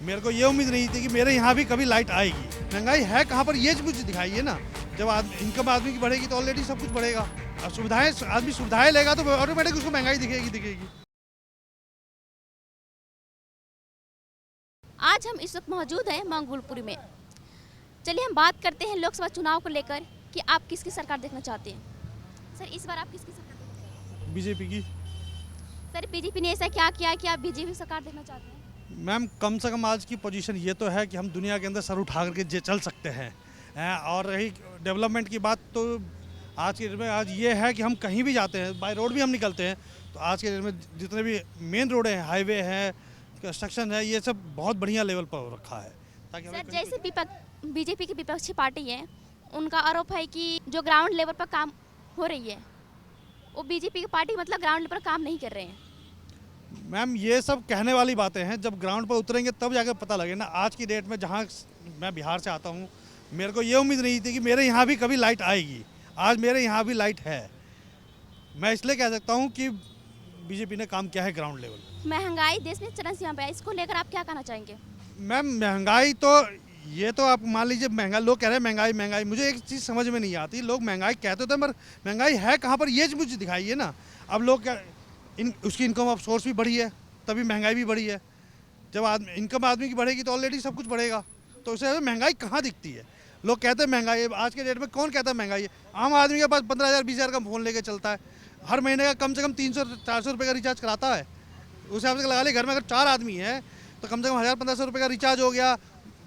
मेरे को ये उम्मीद नहीं थी कि मेरे यहाँ भी कभी लाइट आएगी। महंगाई है कहाँ पर, ये मुझे दिखाइए ना। जब इनकम आदमी की बढ़ेगी तो ऑलरेडी सब कुछ बढ़ेगा। और सुविधाएं, आदमी सुविधाएं लेगा तो ऑटोमेटिक उसको महंगाई दिखेगी। आज हम इस वक्त मौजूद हैं मंगोलपुरी में। चलिए हम बात करते हैं लोकसभा चुनाव को लेकर कि आप किसकी सरकार देखना चाहते हैं। सर, इस बार आप किसकी सरकार देखना चाहते हैं? बीजेपी की। सर, बीजेपी ने ऐसा क्या किया कि आप बीजेपी सरकार देखना चाहते हैं? मैम, कम से कम आज की पोजीशन ये तो है कि हम दुनिया के अंदर सर उठा करके चल सकते हैं। और रही डेवलपमेंट की बात, तो आज के डेट में आज ये है कि हम कहीं भी जाते हैं, बाय रोड भी हम निकलते हैं, तो आज के डेट में जितने भी मेन रोड हैं, हाईवे है, कंस्ट्रक्शन है, ये सब बहुत बढ़िया लेवल पर हो रखा है। ताकि सर, जैसे बीजेपी की विपक्षी पार्टी है, उनका आरोप है कि जो ग्राउंड लेवल पर काम हो रही है वो बीजेपी की पार्टी मतलब ग्राउंड लेवल पर काम नहीं कर रहे हैं। मैम, ये सब कहने वाली बातें हैं, जब ग्राउंड पर उतरेंगे तब जाकर पता लगे ना। आज की डेट में जहाँ मैं बिहार से आता हूँ, मेरे को ये उम्मीद नहीं थी कि मेरे यहाँ भी कभी लाइट आएगी। आज मेरे यहाँ भी लाइट है। मैं इसलिए कह सकता हूँ कि बीजेपी ने काम किया है ग्राउंड लेवल। महंगाई देश में चरम सीमा पे है, इसको लेकर आप क्या कहना चाहेंगे? मैम, महंगाई तो ये तो आप मान लीजिए, महंगा लोग कह रहे हैं महंगाई महंगाई। मुझे एक चीज़ समझ में नहीं आती, लोग महंगाई कहते थे मगर महंगाई है कहाँ पर, ये मुझे दिखाइए ना। अब लोग क्या, उसकी इनकम ऑफ सोर्स भी बढ़ी है, तभी महंगाई भी बढ़ी है। जब इनकम आदमी की बढ़ेगी तो ऑलरेडी सब कुछ बढ़ेगा, तो उसे महंगाई कहाँ दिखती है। लोग कहते हैं महंगाई है, आज के डेट में कौन कहता है महंगाई है? आम आदमी के पास 15,000 20,000 का फ़ोन लेके चलता है, हर महीने का कम से कम 300-400 रुपये का रिचार्ज कराता है। उस हिसाब से लगा ले, घर में अगर 4 आदमी है तो कम से कम 1,000-1,500 रुपये का रिचार्ज हो गया,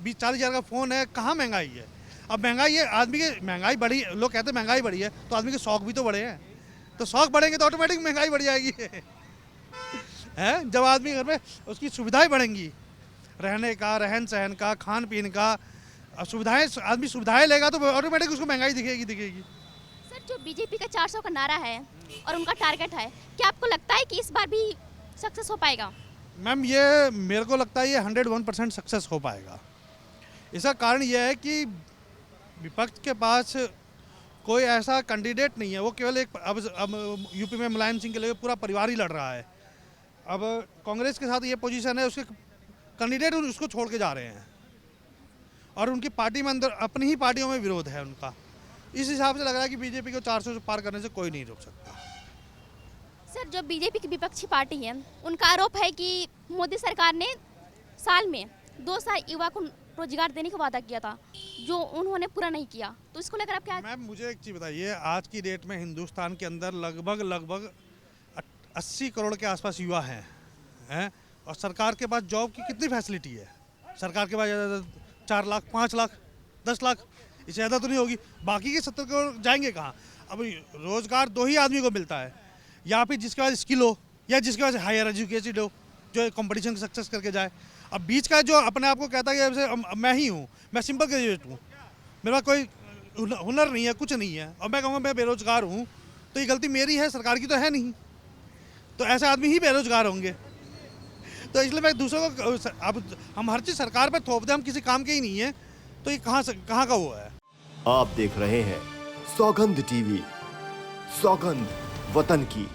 20-40,000 का फ़ोन है। कहाँ महंगाई है? अब महंगाई है, आदमी की महंगाई बढ़ी, लोग कहते हैं महंगाई बढ़ी है, तो आदमी के शौक भी तो बढ़े हैं, तो शौक बढ़ेंगे तो ऑटोमेटिक महंगाई बढ़ जाएगी। है, जब आदमी घर में उसकी सुविधाएं बढ़ेंगी, रहने का, रहन सहन का, खान पीन का, सुविधाएं, आदमी सुविधाएं लेगा तो ऑटोमेटिक उसको महंगाई दिखेगी। सर, जो बीजेपी का 400 का नारा है और उनका टारगेट है, क्या आपको लगता है कि इस बार भी सक्सेस हो पाएगा? मैम, ये मेरे को लगता है ये 101% सक्सेस हो पाएगा। इसका कारण ये है कि विपक्ष के पास कोई ऐसा कैंडिडेट नहीं है, वो केवल एक अब यूपी में मुलायम सिंह के लिए पूरा परिवार ही लड़ रहा है। अब कांग्रेस के साथ ये पोजीशन है, उसके कैंडिडेट उसको छोड़ के जा रहे हैं और उनकी पार्टी में अंदर अपनी ही पार्टियों में विरोध है उनका। इस हिसाब से लग रहा है कि बीजेपी को 400 से पार करने से कोई नहीं रोक सकता। सर, जो बीजेपी की विपक्षी पार्टी है, उनका आरोप है कि मोदी सरकार ने साल में 2 साल युवा को रोजगार देने का वादा किया था, जो उन्होंने पूरा नहीं किया, तो इसको लेकर आप क्या? मैम, मुझे एक चीज़ बताइए, आज की डेट में हिंदुस्तान के अंदर लगभग 80 करोड़ के आसपास युवा हैं और सरकार के पास जॉब की कितनी फैसिलिटी है? सरकार के पास 4 लाख, 5 लाख, 10 लाख, इससे ज़्यादा तो नहीं होगी। बाकी के 70 करोड़ जाएंगे कहाँ? अब रोज़गार 2 ही आदमी को मिलता है, या फिर जिसके पास स्किल हो या जिसके पास हायर एजुकेटेड हो, जो कंपटीशन सक्सेस करके जाए। अब बीच का जो अपने आप को कहता है कि मैं ही हूँ, मैं सिंपल ग्रेजुएट हूँ, मेरे पास कोई हुनर नहीं है, कुछ नहीं है, और मैं कहूँगा मैं बेरोजगार हूँ, तो ये गलती मेरी है, सरकार की तो है नहीं। तो ऐसे आदमी ही बेरोजगार होंगे। तो इसलिए मैं दूसरों को, अब हम हर चीज़ सरकार पर थोप दें, हम किसी काम के ही नहीं है, तो ये कहाँ का वो है। आप देख रहे हैं सौगंध टीवी, सौगंध वतन की।